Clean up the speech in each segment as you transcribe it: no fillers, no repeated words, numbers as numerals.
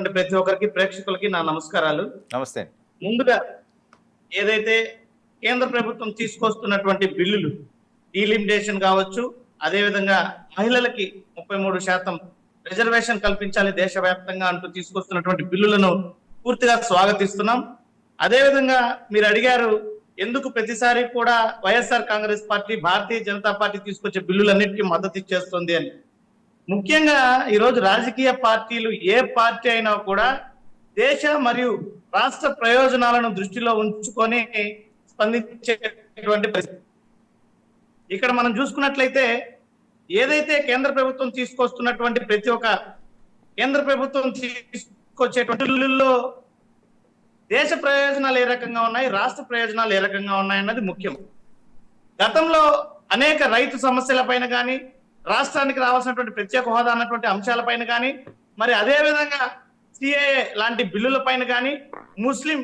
చూస్తున్నటువంటి ప్రతి ఒక్కరికి ప్రేక్షకులకి నా నమస్కారాలు. నమస్తే. ముందుగా ఏదైతే కేంద్ర ప్రభుత్వం తీసుకొస్తున్నటువంటి బిల్లులు డీలిమిటేషన్ కావచ్చు, అదేవిధంగా మహిళలకి 33% రిజర్వేషన్ కల్పించాలి దేశవ్యాప్తంగా అంటూ తీసుకొస్తున్నటువంటి బిల్లులను పూర్తిగా స్వాగతిస్తున్నాం. అదేవిధంగా మీరు అడిగారు ఎందుకు ప్రతిసారి కూడా వైఎస్ఆర్ కాంగ్రెస్ పార్టీ, భారతీయ జనతా పార్టీ తీసుకొచ్చే బిల్లులన్నిటికీ మద్దతు ఇచ్చేస్తుంది అని. ముఖ్యంగా ఈరోజు రాజకీయ పార్టీలు ఏ పార్టీ అయినా కూడా దేశ మరియు రాష్ట్ర ప్రయోజనాలను దృష్టిలో ఉంచుకొని స్పందించేటువంటి పరిస్థితి. ఇక్కడ మనం చూసుకున్నట్లయితే ఏదైతే కేంద్ర ప్రభుత్వం తీసుకొస్తున్నటువంటి ప్రతి ఒక్క కేంద్ర ప్రభుత్వం తీసుకొచ్చేటువంటి బిల్లుల్లో దేశ ప్రయోజనాలు ఏ రకంగా ఉన్నాయి, రాష్ట్ర ప్రయోజనాలు ఏ రకంగా ఉన్నాయి అన్నది ముఖ్యం. గతంలో అనేక రైతు సమస్యల పైన కానీ, రాష్ట్రానికి రావాల్సినటువంటి ప్రత్యేక హోదా అన్నటువంటి అంశాలపైన కానీ, మరి అదే విధంగా సిఏఏ లాంటి బిల్లుల పైన కానీ, ముస్లిం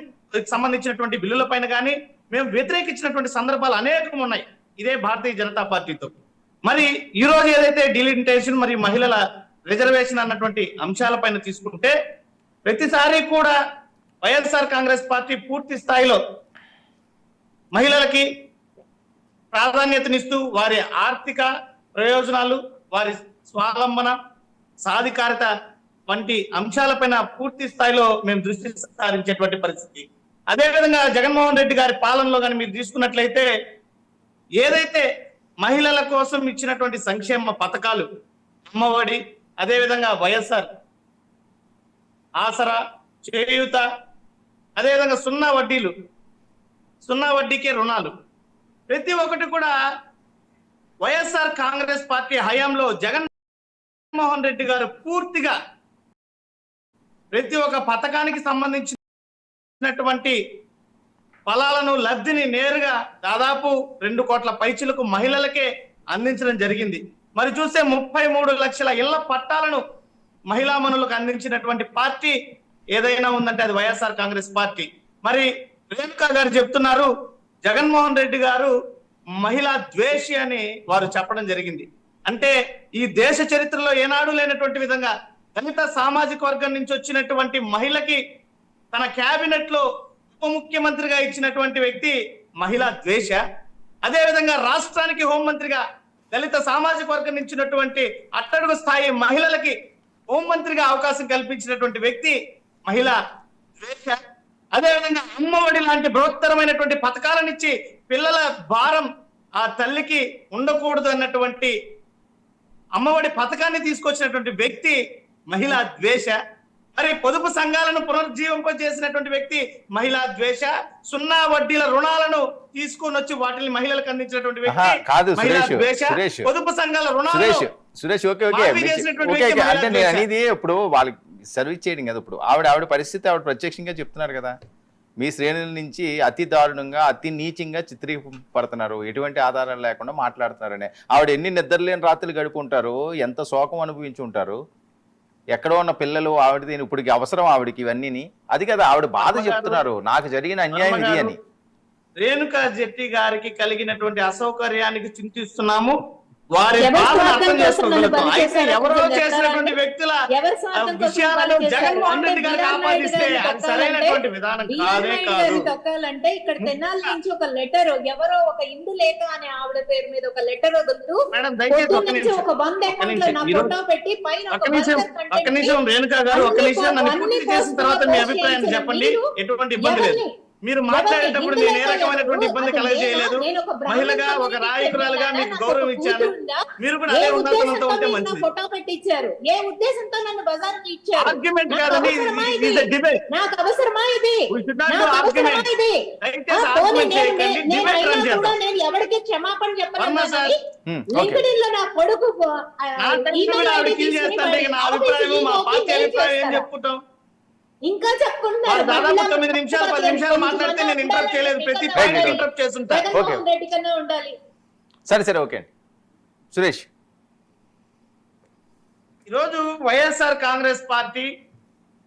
సంబంధించినటువంటి బిల్లుల పైన కానీ మేము వ్యతిరేకించినటువంటి సందర్భాలు అనేకం ఉన్నాయి ఇదే భారతీయ జనతా పార్టీతో. మరి ఈ రోజు ఏదైతే డిలిమిటేషన్ మరియు మహిళల రిజర్వేషన్ అన్నటువంటి అంశాలపైన తీసుకుంటే ప్రతిసారి కూడా వైఎస్ఆర్ కాంగ్రెస్ పార్టీ పూర్తి స్థాయిలో మహిళలకి ప్రాధాన్యతనిస్తూ వారి ఆర్థిక ప్రయోజనాలు, వారి స్వావలంబన, సాధికారత వంటి అంశాలపైన పూర్తి స్థాయిలో మేము దృష్టి సారించేటువంటి పరిస్థితి. అదేవిధంగా జగన్మోహన్ రెడ్డి గారి పాలనలో కానీ మీరు తీసుకున్నట్లయితే ఏదైతే మహిళల కోసం ఇచ్చినటువంటి సంక్షేమ పథకాలు, అమ్మఒడి, అదేవిధంగా వైఎస్ఆర్ ఆసరా, చేయూత, అదేవిధంగా సున్నా వడ్డీకే రుణాలు, ప్రతి ఒక్కటి కూడా వైఎస్ఆర్ కాంగ్రెస్ పార్టీ హయాంలో జగన్మోహన్ రెడ్డి గారు పూర్తిగా ప్రతి ఒక్క పథకానికి సంబంధించినటువంటి ఫలాలను, లబ్ధిని నేరుగా దాదాపు 2 కోట్ల పైచిలకు మహిళలకే అందించడం జరిగింది. మరి చూస్తే 33 లక్షల ఇళ్ల పట్టాలను మహిళామణులకు అందించినటువంటి పార్టీ ఏదైనా ఉందంటే అది వైఎస్ఆర్ కాంగ్రెస్ పార్టీ. మరి రేణుకా గారు చెప్తున్నారు జగన్మోహన్ రెడ్డి గారు మహిళా ద్వేషి అని వారు చెప్పడం జరిగింది. అంటే ఈ దేశ చరిత్రలో ఏనాడు లేనటువంటి విధంగా దళిత సామాజిక వర్గం నుంచి వచ్చినటువంటి మహిళకి తన క్యాబినెట్ లో ఉప ముఖ్యమంత్రిగా ఇచ్చినటువంటి వ్యక్తి మహిళా ద్వేష. అదేవిధంగా రాష్ట్రానికి హోంమంత్రిగా దళిత సామాజిక వర్గం నుంచినటువంటి అట్టడుగు స్థాయి మహిళలకి హోంమంత్రిగా అవకాశం కల్పించినటువంటి వ్యక్తి మహిళా ద్వేష. అదేవిధంగా అమ్మఒడి లాంటి బృహత్తరమైనటువంటి పథకాలనిచ్చి పిల్లల భారం ఆ తల్లికి ఉండకూడదు అన్నటువంటి అమ్మఒడి పథకాన్ని తీసుకొచ్చినటువంటి వ్యక్తి మహిళా ద్వేష. మరి పొదుపు సంఘాలను పునరుజ్జీవింపజేసినటువంటి వ్యక్తి మహిళా ద్వేష. సున్నా వడ్డీల రుణాలను తీసుకొని వచ్చి వాటిని మహిళలకు అందించినటువంటి వ్యక్తి మహిళా ద్వేష. పొదుపు సంఘాల రుణాలను సురేష్ అంటే నేను అనేది ఇప్పుడు వాళ్ళకి సర్వీస్ చేయడం కదా. ఇప్పుడు ఆవిడ పరిస్థితి ఆవిడ ప్రత్యక్షంగా చెప్తున్నారు కదా. మీ శ్రేణుల నుంచి అతి దారుణంగా, అతి నీచంగా చిత్రీకరింపడుతున్నారు, ఎటువంటి ఆధారాలు లేకుండా మాట్లాడుతున్నారని. ఆవిడ ఎన్ని నిద్రలేని రాత్రులు గడిపి ఉంటారు, ఎంత శోకం అనుభవించి ఉంటారు. ఎక్కడో ఉన్న పిల్లలు ఆవిడది ఇప్పుడు అవసరం ఆవిడకి ఇవన్నీ. అది కదా ఆవిడ బాధ చెప్తున్నారు, నాకు జరిగిన అన్యాయం ఇది అని. రేణుకా జెట్టి గారికి కలిగినటువంటి అసౌకర్యానికి చింతిస్తున్నాము. వారి బాధను అర్థం చేసుకోగలుగుతాం. అయితే ఎవరో చేసినటువంటి వ్యక్తుల విషయాలను జగన్మోహన్ రెడ్డి గారికి ఆపాదిస్తే అది సరైనటువంటి విధానం కాదే కాదు. తొక్కాలంటే ఇక్కడ తెనాలి నుంచి ఒక లెటర్, ఎవరో ఒక ఇందు లేఖ అనే ఆవిడ పేరు మీద ఒక లెటర్ వదులుతూ ఒక 100 అకౌంట్ లో నా ఫోటో పెట్టి పైన ఒక్క నిమిషం రేణుకా గారు, ఒక్క నిమిషం నన్ను పూర్తి చేసిన తర్వాత మీ అభిప్రాయం చెప్పండి. ఎటువంటి ఇబ్బంది లేదు. మీరు మాట్లాడేటప్పుడు నేను ఏ రకమైనటువంటి ఇబ్బంది కలగజేయలేదు. మహిళగా, ఒక నాయకురాలుగా మీకు గౌరవం ఇచ్చాను. మీరు కూడా అదే ఉన్నతంతో ఉంటే మంచిది. ఫోటో పెట్టించారు, ఏ ఉద్దేశంతో నన్ను బజార్కి ఇచ్చారు? ఆర్గ్యుమెంట్ కాదండి, ఇది ఇస్ ఎ డిబేట్. నాకు అవసరమా ఇది? నేను ఎవరికి క్షమాపణ చెప్పలేదు. లింక్డ్ఇన్ లో నా కొడుకు చెప్పుకుంటాం. ఇంకా చెప్పుకుంటున్నారు. దాదాపు 9 నిమిషాలు 10 నిమిషాలు మాట్లాడితే నేను ఇంటరప్ట్ చేయలేదు. ప్రతి పాయింట్ ఇంటరప్ట్ చేస్తుంటా. జగన్మోహన్ రెడ్డి కన్నా ఉండాలి. సరే ఓకే అండి. సురేష్, ఈరోజు వైఎస్ఆర్ కాంగ్రెస్ పార్టీ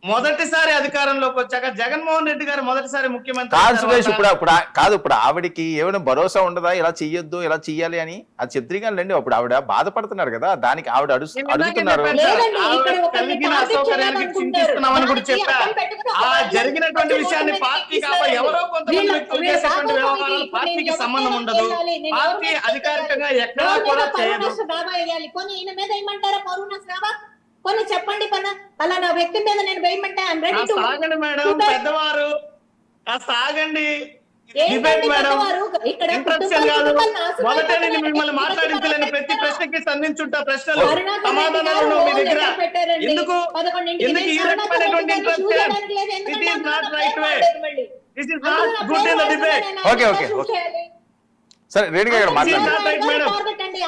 మొదటిసారి అధికారంలోకి వచ్చాక జగన్మోహన్ రెడ్డి గారు మొదటిసారి ముఖ్యమంత్రి కాదు అయిన సురేష్, తర్వాత ఇప్పుడు ఆవిడకి ఏమైనా భరోసా ఉండదా ఇలా చెయ్యొద్దు ఇలా చెయ్యాలి అని? అది చిత్రీకరణండి. అప్పుడు ఆవిడ బాధపడుతున్నారు కదా, దానికి ఆవిడ నేను ఇందాకే అడుగుతున్నారు. చెప్పాను సార్, లేదండి, ఇక్కడ ఆవిడ ఒకరిని కలిగిన టార్గెట్ అసౌకర్యానికి చేయాలనుకుంటారు. చింతిస్తున్నామని కూడా దానికి చెప్పా. అడ్డం పెట్టుకుని ఆ ఒక జరిగినటువంటి వాళ్ళని విషయాన్ని కొంచెం పార్టీ ఇస్తారండి. కాప ఎవరో కొంతమంది వ్యక్తులు వీళ్ళ చేసేటువంటి దాదాపు వ్యవహారాలు ఇది పార్టీకి నేను సంబంధం ఎవరినైనా ఉండదు. చేయాలి, నేను పార్టీ ఎవరినైనా అధికారికంగా చేయాలి. ఎక్కడా ఎవరి కూడా మీద పరువు చేయదు. నష్ట దావా వేయాలి. కొన్ని ఈయన మీద ఏమంటారా పరువు నష్ట దావా? కొన్ని చెప్పండి పలానా వ్యక్తి మీద నేను వేయమంటే ఐఎమ్ రెడీ టు సాగండి మేడం, పెద్దవారు సాగండి. ఏంటండి డిబేట్ మేడం, పెద్దవారు? ఇక్కడ ఇంట్రప్షన్ కాదు. కుటుంబాలు మొదట నేను నాశనం మిమ్మల్ని అయిపోతాయి. మాట్లాడించలేని ప్రతి ప్రశ్నకి సంధించుంటా ప్రశ్నలు కరుణాకర్ సమాధానాలను మీ దగ్గర. పెట్టారండి. ఎందుకు 11ంటికి ఎందుకు ఈ నేను రకమైనటువంటి కరుణాకర్ ఇంట్రెస్ట్? చూడడానికి లేదు. ఇట్ ఎందుకంటే ఈస్ నాట్ అందులో రైట్ వే. పేరు మళ్ళీ. దిస్ ఇస్ అందులో నాట్ నా గుడ్ ఇన్ ద పేరు డిబేట్. నేను ఓకే, ఆయన ఓకే, చూస్ ఓకే. చేయాలి. సరే రేణుకా గారు మాట్లాడండి. not right, madam.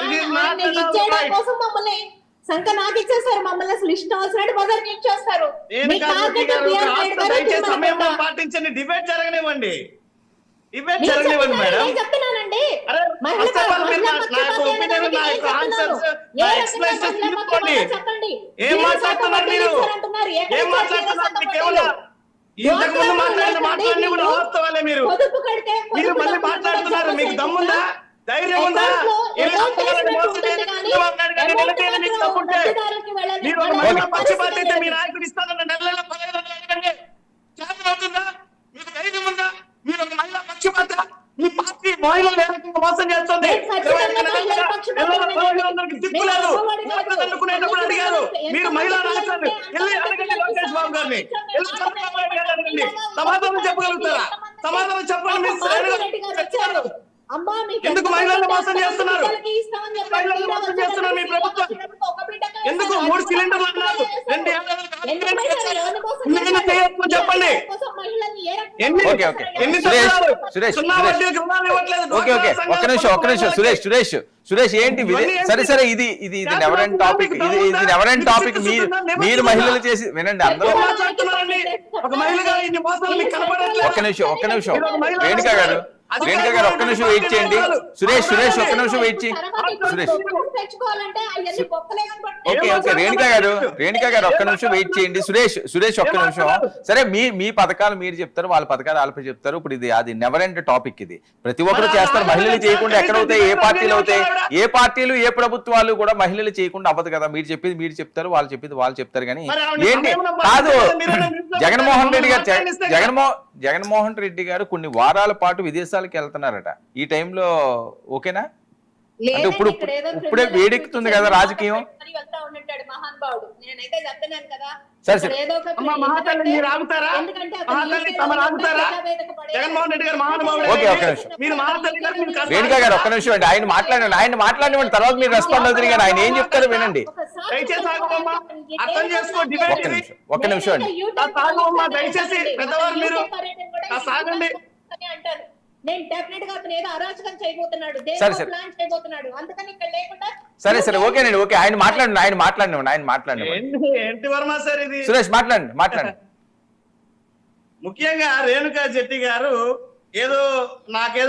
It is not at all ఇచ్చేయడం right. కోసం మమ్మల్ని సంఖ్య నాకు ఇచ్చేస్తారు. మమ్మల్ని అసలు ఇష్టం వచ్చినట్టు బజార్ ఇచ్చేస్తారు. నేను మీ కాదు టార్గెట్ గారు, బిఆర్ కాస్త నాయుడు గారు, దయచేసి తిరుమల సమయం కొండ. పాటించండి. డిబేట్ జరగనివ్వండి. డిబేట్ నేను జరగనివ్వండి చెప్తున్నాను, మేడం. నేను చెప్తున్నానండి. అరే, మహిళ first of all మీరు మహిళా నా పక్షపాతి యొక్క opinion, అనడానికి నా నేను యొక్క చెప్తున్నాను. answers, ఏ నా రకంగా explanations మహిళా తీసుకోండి. పక్షపాతం చెప్పండి. ఏం మీరు మాట్లాడుతున్నారు శాతం మీరు? ఇచ్చారంటున్నారు. ఎక్కడ ఏం ఇచ్చారు? మాట్లాడుతున్నారు? శాతం మీకు కేవలం ఇంతకు ముందు మాట్లాడిన మాటలన్నీ కూడా వాస్తవాలే. మీరు పొదుపు కడితే మీరు పొదుపు మళ్ళీ డబ్బులు మాట్లాడుతున్నారు. కూడా మీకు దమ్ముందా, ధైర్యం ఉందా? ఏదో చేసినట్టు ఉంటుంది కానీ నిలబడేది మీకు తప్పుంటే లబ్ధిదారులకి వెళ్ళాలి. మీరు ఒక వాళ్ళ మహిళా పరిస్థితి పక్షపాతి అయితే లేదు. మీ నాయకుడు ఇస్తానన్న నెల 15 అడగండి. చేత అవుతుందా? మీకు ధైర్యం ఉందా? మీరు ఒక మహిళా పక్షపాత మీ పార్టీ మహిళలు ఏ రకంగా మోసం చేస్తుంది? నేను ఖచ్చితంగా మహిళల పక్షపాతం దిక్కు లేదు. ఓట్లు అనుకునేటప్పుడు అడిగారు. మీరు మహిళా నాయకులు వెళ్ళి అడగండి లోకేష్ బాబు గారిని, వెళ్ళి చంద్రబాబు నాయుడు గారిని అడగండి. సమాధానం చెప్పగలుగుతారా? సమాధానం చెప్పండి. మీరు సరైన అమ్మా, మీకు ఎందుకు మహిళలను మోసం చేస్తున్నారు? పిల్లలకి ఇస్తామని చెప్పారు. మహిళలను మోసం చేస్తున్నారు మీ ప్రభుత్వం. ఒక బిడ్డకే ఎందుకు ఇస్తారు. 3 సిలిండర్లు అన్నారు? 2 ఎందుకు మహిళలు ఎవరి కోసం నేను చేస్తారు? చేయొద్దని చెప్పండి. ఎవరి కోసం మహిళల్ని ఏ రకంగా ఎన్ని ఓకే, ఓకే. ఎన్ని సురేష్, సంవత్సరాలు? సురేష్, సున్నా సురేష్. వడ్డీలకు రుణాలు ఇవ్వట్లేదు. ఓకే, ఓకే, ఒక్క నిమిషం సురేష్ ఏంటి సరే ఇది నెవరెంట్ టాపిక్. ఇది నెవరెంట్ టాపిక్. మీరు మహిళలు చేసి వినండి అందరూ. మాట్లాడుతున్నారండి. ఒక మహిళగా ఇన్ని మోసాలు మీకు కనపడట్లేదు. ఒక్క నిమిషం రేణుకా గారు ఒక్క నిమిషం వెయిట్ చేయండి. సురేష్ ఒక్క నిమిషం వెయిట్ చేయండి. సురేష్ తెచ్చుకోవాలంటే అవన్నీ బొక్కలేమని పట్టుకో. ఓకే రేణుకా గారు ఒక్క నిమిషం వెయిట్ చేయండి. సురేష్ ఒక్క నిమిషం. సరే మీ పథకాలు మీరు చెప్తారు, వాళ్ళ పథకాలు వాళ్ళపై చెప్తారు. ఇప్పుడు అది నెవర్ ఎండ్ టాపిక్. ఇది ప్రతి ఒక్కరు చేస్తారు. మహిళలు చేయకుండా ఎక్కడవుతాయి? ఏ పార్టీలు అవుతాయి? ఏ పార్టీలు ఏ ప్రభుత్వాలు కూడా మహిళలు చేయకుండా అవ్వదు కదా. మీరు చెప్పింది మీరు చెప్తారు, వాళ్ళు చెప్పింది వాళ్ళు చెప్తారు. కానీ ఏంటి కాదు, జగన్మోహన్ రెడ్డి గారు కొన్ని వారాల పాటు విదేశాలకు వెళ్తున్నారట. ఈ టైంలో ఓకేనా? అంటే ఇప్పుడే వేడెక్కుతుంది కదా రాజకీయం. మరి వెళ్తా ఉన్నట్టాడు మహానుభావుడు. నేనైతే చెప్తున్నాను కదా. సరే. ఇక్కడ ఏదో ఒక అమ్మ మహాతల్లి మీరు ఆగుతారా? ఎందుకంటే అతను మహాతల్లి ఈసీ తమరు ఆగుతారా? ప్రజావేదిక పడే- జగన్మోహన్ రెడ్డి గారు మహానుభావుడు. ఓకే, ఒక్క నిమిషం. మీరు మహాతల్లి గారు మీరు కాస్త రేణుకా గారు ఒక్క నిమిషం అండి. ఆయన మాట్లాడినటువంటి తర్వాత మీరు రెస్పాండ్ అవుతుంది. కానీ ఆయన ఏం చెప్తారో వినండి. ఒకసారి దయచేసి ఆగమ్మా. అర్థం చేసుకో. డిబేట్ ఒక్క నిమిషం అండి. ఆగమ్మా, దయచేసి పెద్దవారు మీరు కాస్త ఆగండి. అంటారు. నేను డెఫినెట్ గా అతను ఏదో అరాచకం చేయబోతున్నాడు, సరే. ప్లాన్ చేయబోతున్నాడు. అందుకని ఇక్కడ లేకుండా సరే ఓకేనండి. ఓకే, ఆయన మాట్లాడినండి. ఏంటి వర్మ సార్ ఇది? సురేష్ మాట్లాడండి. ముఖ్యంగా రేణుకా జెట్టి గారు ఏదో నాకేదో